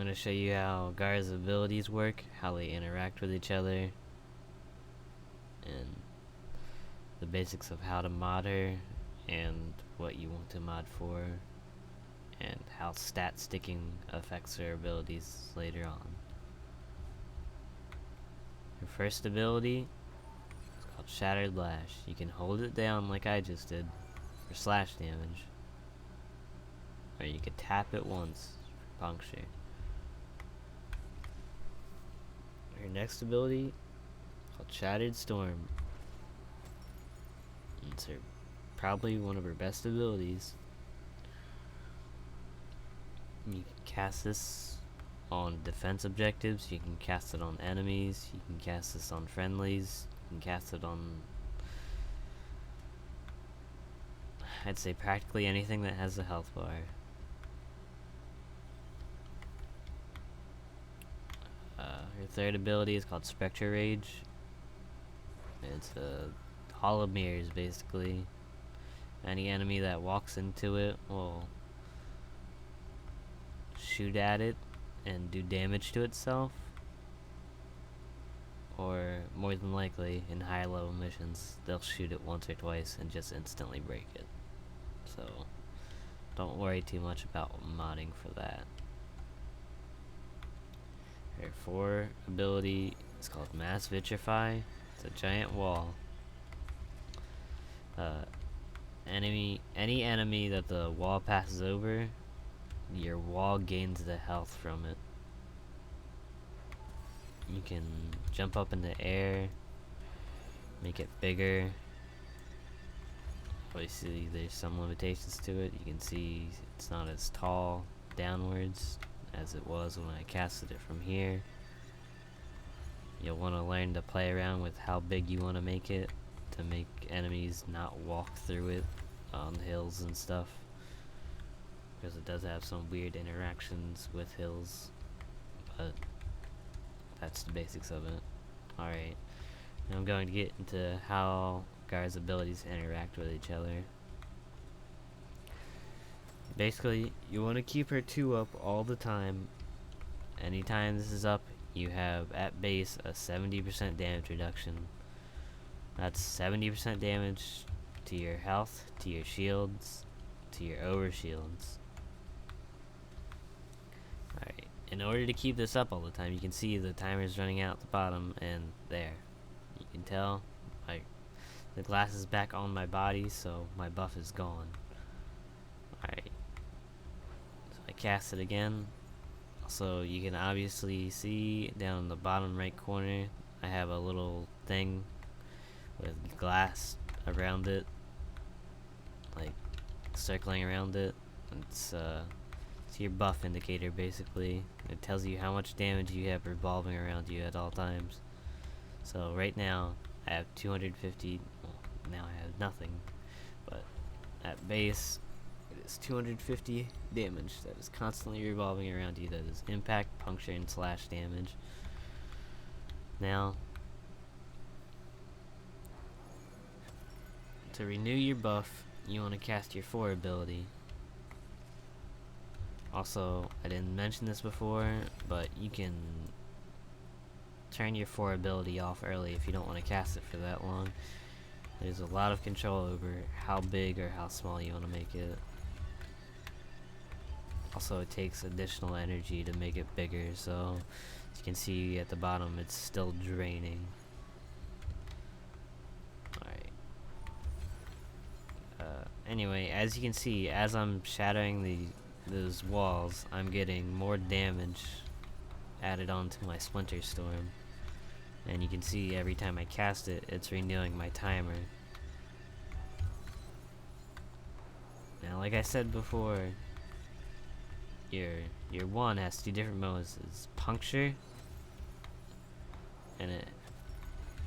going to show you how Gara's abilities work, how they interact with each other, and the basics of how to mod her, and what you want to mod for, and how stat sticking affects her abilities later on. Her first ability is called Shattered Lash. You can hold it down like I just did for slash damage, or you can tap it once for puncture. Her next ability called Shattered Storm. It's her probably one of her best abilities. You can cast this on defense objectives, you can cast it on enemies, you can cast this on friendlies, you can cast it on, I'd say, practically anything that has a health bar. Her third ability is called Spectre Rage. It's a hall of mirrors, basically. Any enemy that walks into it will shoot at it and do damage to itself, or more than likely in higher level missions they'll shoot it once or twice and just instantly break it. So don't worry too much about modding for that. Her 4 ability is called Mass Vitrify. It's a giant wall. Any enemy that the wall passes over, your wall gains the health from it. You can jump up in the air, make it bigger. Obviously there's some limitations to it. You can see it's not as tall downwards as it was when I casted it from here. You'll want to learn to play around with how big you want to make it, to make enemies not walk through it on hills and stuff, because it does have some weird interactions with hills, but that's the basics of it. Alright, now I'm going to get into how Gara's abilities interact with each other. Basically, you want to keep her 2 up all the time. Anytime this is up, you have at base a 70% damage reduction. That's 70% damage to your health, to your shields, to your overshields. Alright, in order to keep this up all the time, you can see the timer's running out at the bottom, and there. You can tell the glass is back on my body, so my buff is gone. Alright, so I cast it again. Also, you can obviously see down in the bottom right corner, I have a little thing with glass around it, like circling around it. It's your buff indicator, basically. It tells you how much damage you have revolving around you at all times. So right now I have 250. Well, now I have nothing, but at base it is 250 damage that is constantly revolving around you. That is impact, puncture, and slash damage. Now, to renew your buff, you want to cast your 4 ability. Also, I didn't mention this before, but you can turn your 4 ability off early if you don't want to cast it for that long. There's a lot of control over how big or how small you want to make it. Also, it takes additional energy to make it bigger, so as you can see at the bottom, it's still draining. Alright. Anyway, as you can see, as I'm shattering those walls, I'm getting more damage added onto my Splinter Storm. And you can see every time I cast it, it's renewing my timer. Now, like I said before, your one has 2 different modes. It's puncture, and it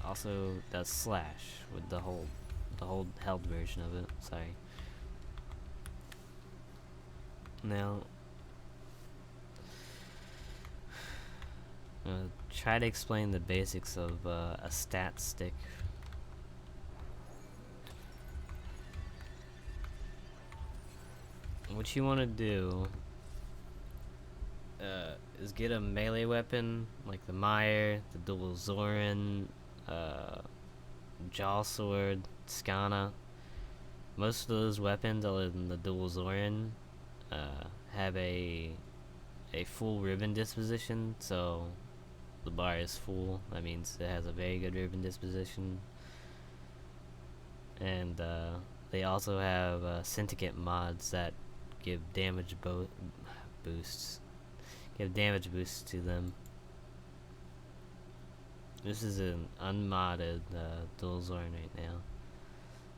also does slash with the whole held version of it. Sorry. Now, I'm gonna try to explain the basics of a stat stick. What you want to do is get a melee weapon like the Meyer, the Dual Zoran, Jaw Sword, Skana. Most of those weapons, other than the Dual Zoran, have a full ribbon disposition, so the bar is full. That means it has a very good ribbon disposition. And they also have syndicate mods that give damage boosts. Give damage boosts to them. This is an unmodded Dual Zoran right now.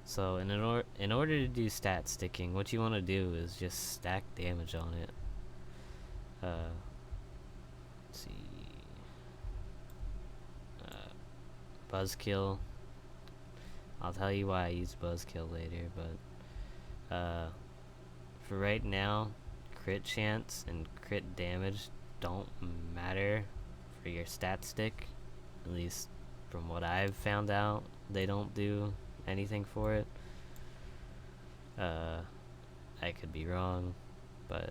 So in order to do stat sticking, what you want to do is just stack damage on it. Let's see. Buzzkill. I'll tell you why I use Buzzkill later, but for right now, crit chance and crit damage don't matter for your stat stick. At least from what I've found out, they don't do anything for it. I could be wrong, but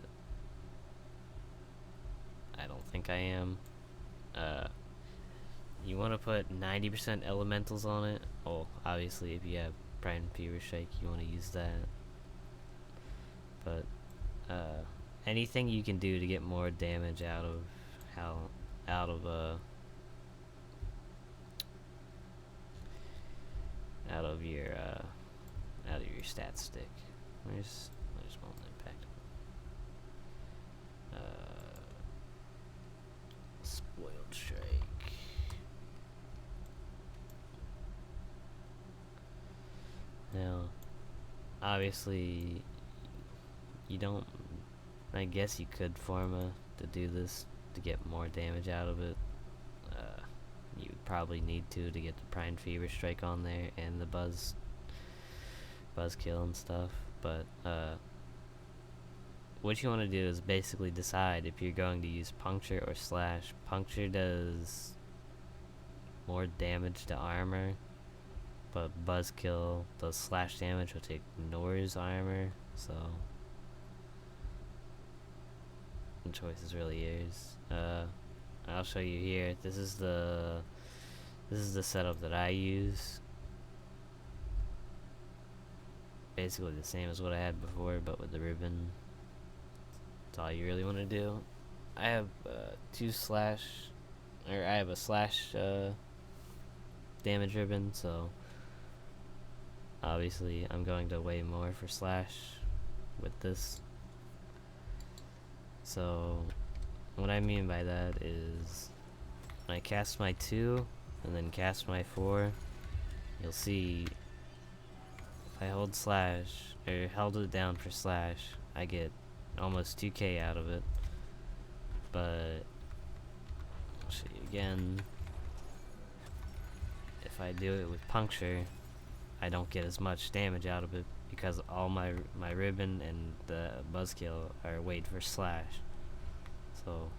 I don't think I am. You want to put 90% elementals on it. Oh, obviously if you have Prime Fever Strike, you want to use that. But anything you can do to get more damage out of your stat stick. There's one impact. Spoiled Strike. Now, obviously, you don't. I guess you could Forma to do this to get more damage out of it. You would probably need to get the Prime Fever Strike on there and the Buzzkill and stuff. But what you want to do is basically decide if you're going to use Puncture or Slash. Puncture does more damage to armor, but Buzzkill does slash damage, which ignores armor. So the choice is really yours. I'll show you here. This is the setup that I use. Basically the same as what I had before, but with the ribbon. That's all you really want to do. I have I have a slash damage ribbon, so obviously I'm going to way more for slash with this. So what I mean by that is when I cast my 2 and then cast my 4, you'll see if I hold slash or held it down for slash, I get almost 2k out of it. But I'll show you again. If I do it with Puncture, I don't get as much damage out of it because all my ribbon and the Buzzkill are weight for slash. So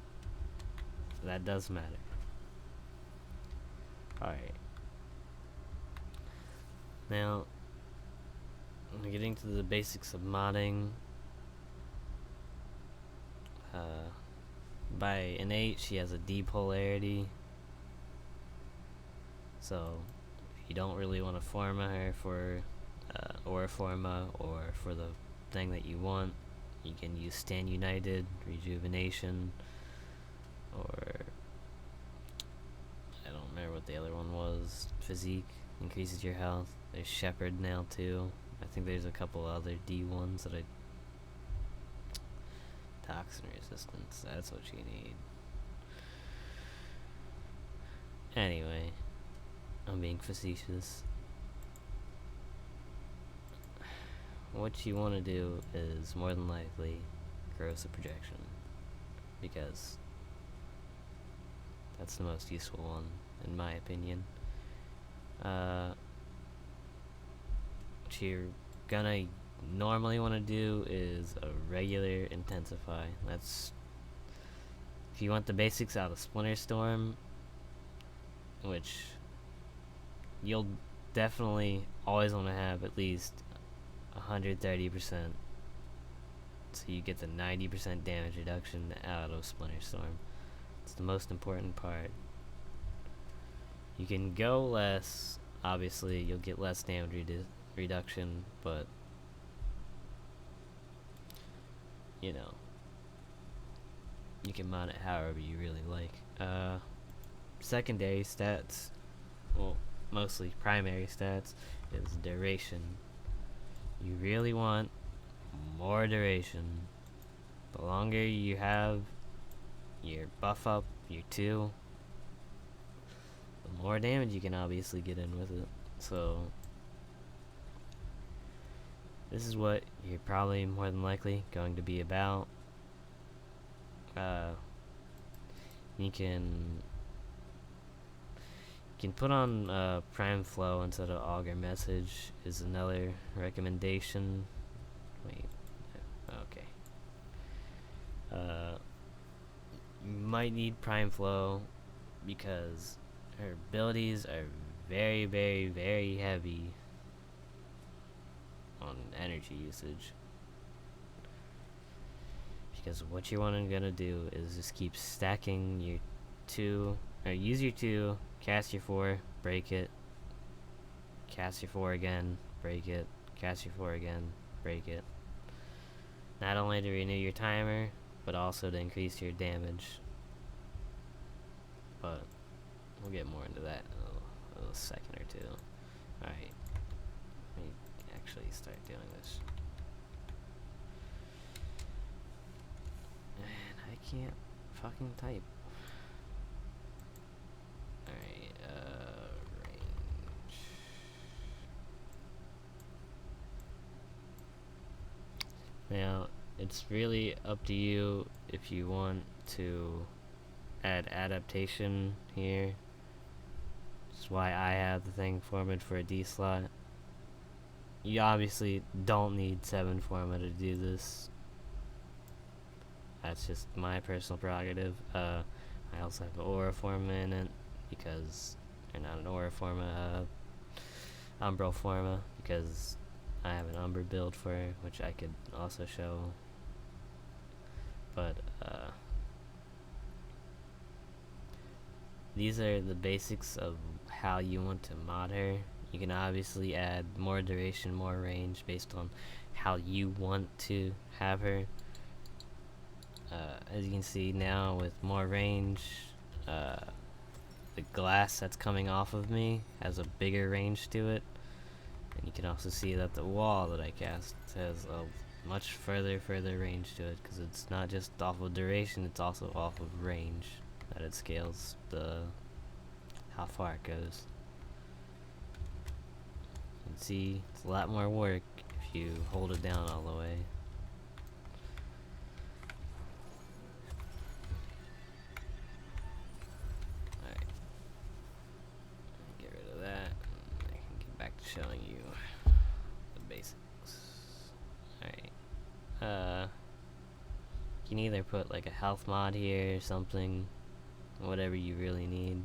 that does matter. Alright. Now, getting to the basics of modding. By innate, she has a D polarity. So, if you don't really want to Forma her for Aura Forma or for the thing that you want, you can use Stand United, Rejuvenation, or I don't remember what the other one was. Physique increases your health. There's Shepherd now too. I think there's a couple other D ones that Toxin resistance, that's what you need. Anyway, I'm being facetious. What you want to do is more than likely Corrosive Projection, because that's the most useful one in my opinion. What you're gonna normally want to do is a regular Intensify. That's if you want the basics out of Splinter Storm, which you'll definitely always want to have at least 130%, so you get the 90% damage reduction out of Splinter Storm. That's the most important part. You can go less. Obviously, you'll get less damage reduction, but you know, you can mod it however you really like. Secondary stats, well, mostly primary stats, is duration. You really want more duration. The longer you have your buff up, your 2, the more damage you can obviously get in with it. So this is what you're probably more than likely going to be about. You can put on Prime Flow instead of Augur Message is another recommendation. Wait, okay. You might need Prime Flow because her abilities are very, very, very heavy on energy usage. Because what you're gonna do is just keep stacking your 2, or use your 2, cast your 4, break it, cast your 4 again, break it, cast your 4 again, break it. Not only to renew your timer, but also to increase your damage. But we'll get more into that in a second or two. Alright, let me actually start doing this. And I can't fucking type. Alright, range. Now, it's really up to you if you want to add adaptation here. That's why I have the thing formatted for a D slot. You obviously don't need 7 format to do this. That's just my personal prerogative. I also have an aura forma in it because, or not an aura forma, umbral forma, because I have an Umber build for her, which I could also show. But these are the basics of how you want to mod her. You can obviously add more duration, more range based on how you want to have her. As you can see now, with more range, the glass that's coming off of me has a bigger range to it. And you can also see that the wall that I cast has a much further range to it, because it's not just off of duration, it's also off of range that it scales how far it goes. You can see it's a lot more work if you hold it down all the way. Alright, get rid of that, and I can get back to showing you the basics. Alright, you can either put like a health mod here or something, whatever you really need.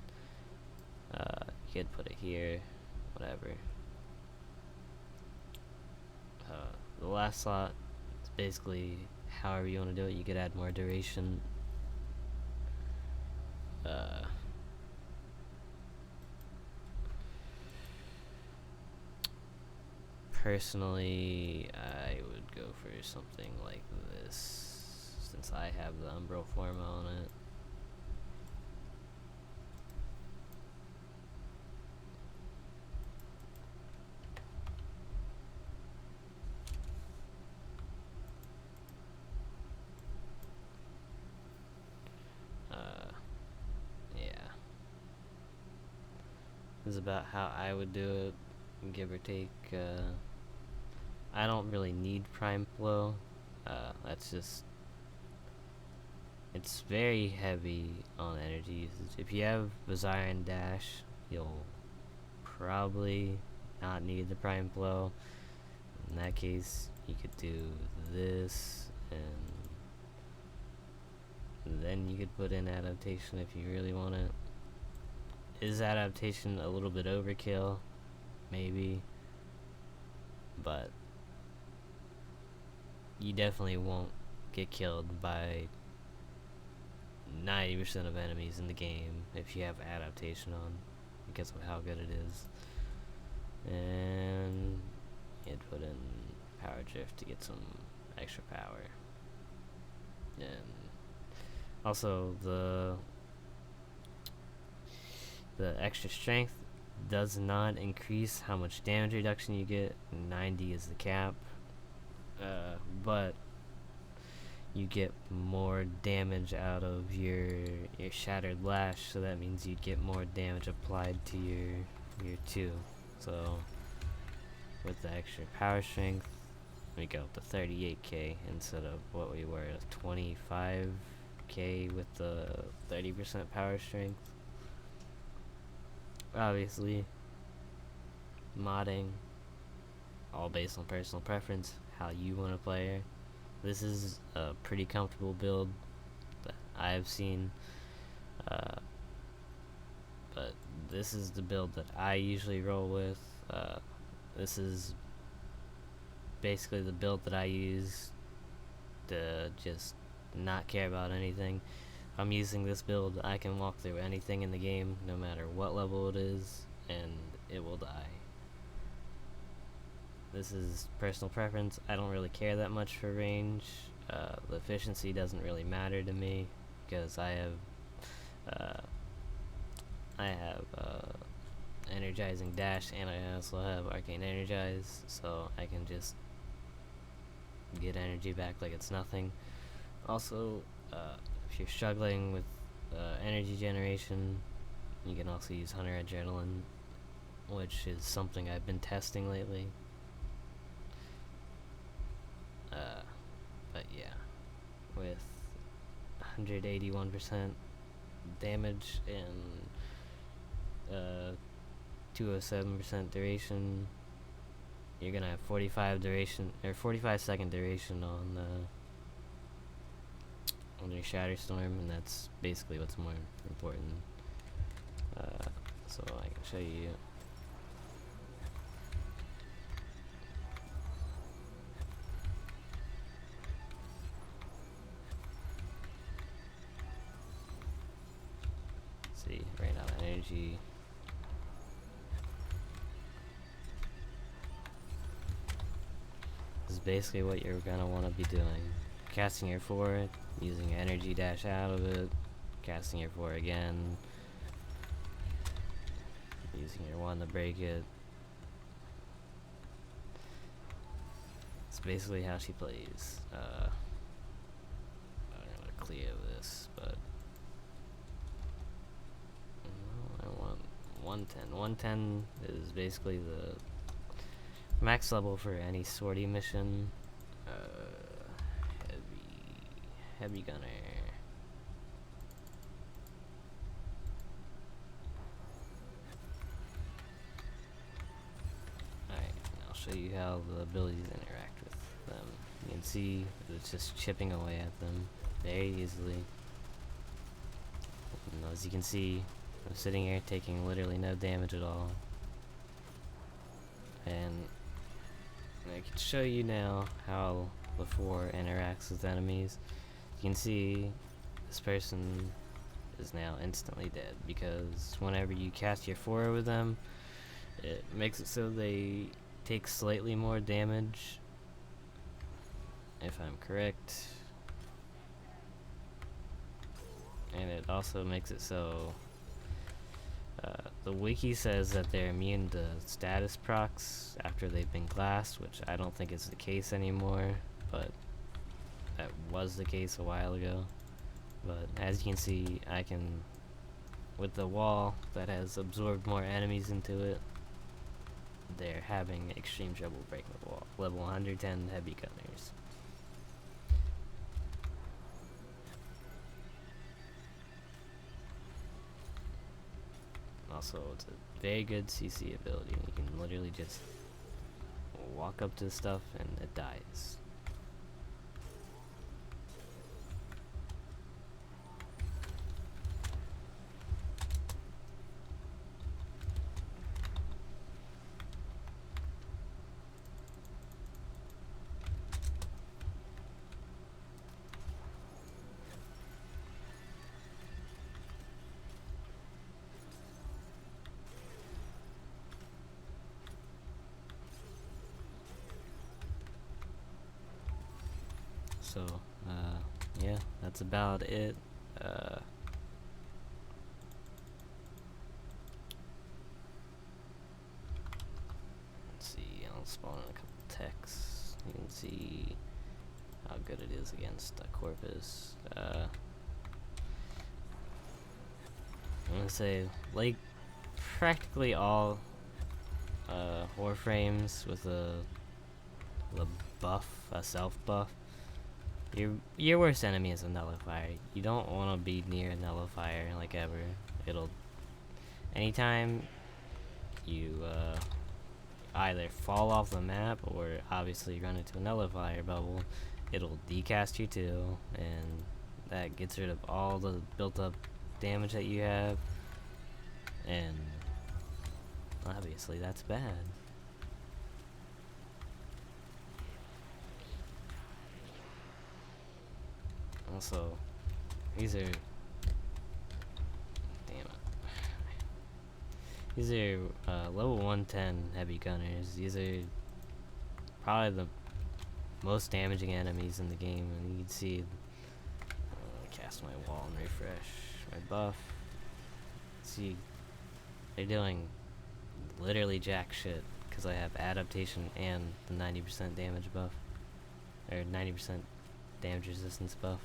You could put it here, whatever. The last slot is basically however you want to do it. You could add more duration. Personally, I would go for something like this, since I have the umbral forma on it. This is about how I would do it, give or take. I don't really need Prime Flow. That's just, it's very heavy on energy usage. If you have Bazaar Dash, you'll probably not need the Prime Flow. In that case, you could do this, and then you could put in adaptation if you really want it. Is adaptation a little bit overkill? Maybe. But you definitely won't get killed by 90% of enemies in the game if you have adaptation on, because of how good it is. And you'd put in power drift to get some extra power. And also the extra strength does not increase how much damage reduction you get. 90 is the cap, but you get more damage out of your shattered lash, so that means you'd get more damage applied to your 2. So with the extra power strength, we go up to 38k instead of what we were at 25k with the 30% power strength. Obviously, modding, all based on personal preference, how you want to play her. This is a pretty comfortable build that I've seen, but this is the build that I usually roll with. This is basically the build that I use to just not care about anything. If I'm using this build, I can walk through anything in the game, no matter what level it is, and it will die. This is personal preference. I don't really care that much for range. The efficiency doesn't really matter to me because I have energizing dash, and I also have arcane energize, so I can just get energy back like it's nothing. Also, if you're struggling with energy generation, you can also use Hunter Adrenaline, which is something I've been testing lately. But yeah, with 181% damage and 207% duration, you're gonna have 45 second duration on your Shatter Storm, and that's basically what's more important. So I can show you. See, right now energy. This is basically what you're gonna want to be doing. Casting your 4, using energy dash out of it, casting your 4 again, using your 1 to break it. It's basically how she plays. I'm gonna clear this, but I want 110. 110 is basically the max level for any sortie mission. Heavy gunner. Alright, I'll show you how the abilities interact with them. You can see it's just chipping away at them very easily. And as you can see, I'm sitting here taking literally no damage at all. And I can show you now how the 4 interacts with enemies. You can see this person is now instantly dead, because whenever you cast your 4 with them, it makes it so they take slightly more damage, if I'm correct. And it also makes it so the wiki says that they're immune to status procs after they've been glassed, which I don't think is the case anymore, but that was the case a while ago. But as you can see, I can, with the wall that has absorbed more enemies into it, they're having extreme trouble breaking the wall. Level 110 heavy gunners. Also, it's a very good CC ability. You can literally just walk up to stuff and it dies. So, yeah, that's about it. Let's see, I'll spawn in a couple techs. You can see how good it is against a Corpus. I'm gonna say, like, practically all Warframes with a buff, a self buff. Your worst enemy is a nullifier. You don't want to be near a nullifier like ever. It'll anytime you either fall off the map or obviously run into a nullifier bubble, it'll decast you too, and that gets rid of all the built up damage that you have, and obviously that's bad. Also, these are these are level 110 heavy gunners. These are probably the most damaging enemies in the game, and you can see cast my wall and refresh my buff. See, they're doing literally jack shit because I have adaptation and the 90% damage buff, or 90% damage resistance buff.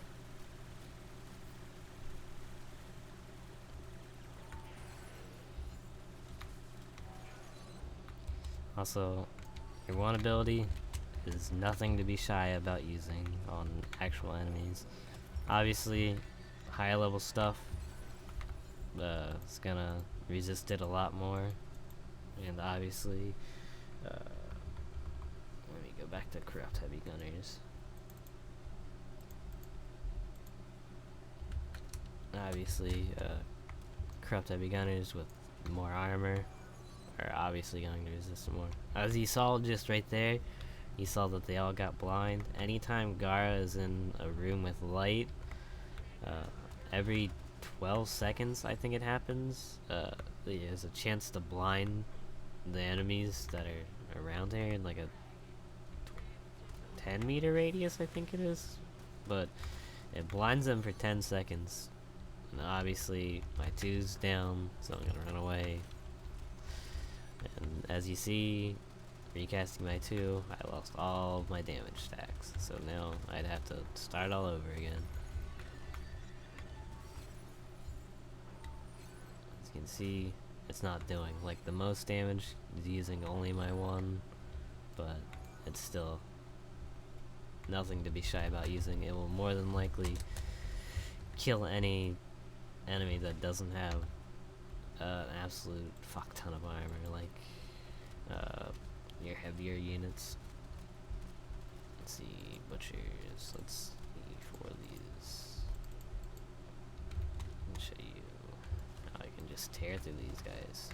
Also, your one ability is nothing to be shy about using on actual enemies. Obviously, high level stuff is gonna resist it a lot more, and obviously, let me go back to corrupt heavy gunners. Obviously, corrupt heavy gunners with more armor are obviously going to resist more. As you saw just right there, you saw that they all got blind. Anytime Gara is in a room with light, every 12 seconds I think it happens, there's a chance to blind the enemies that are around here in like a 10-meter radius, I think it is. But it blinds them for 10 seconds. And obviously my 2's down, so I'm gonna run away. And as you see, recasting my 2, I lost all of my damage stacks. So now I'd have to start all over again. As you can see, it's not doing like the most damage is using only my 1, but it's still nothing to be shy about using. It will more than likely kill any enemy that doesn't have an absolute fuck ton of armor, like your heavier units. Let's see, butchers. Let's see for these. Let me show you how I can just tear through these guys.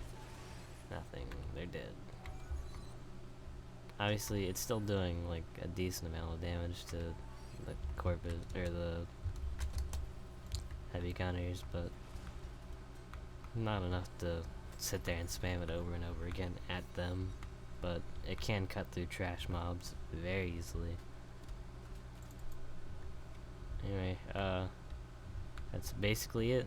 Nothing, they're dead. Obviously, it's still doing like a decent amount of damage to the corpus or the heavy gunners, but not enough to sit there and spam it over and over again at them. But it can cut through trash mobs very easily. Anyway, that's basically it.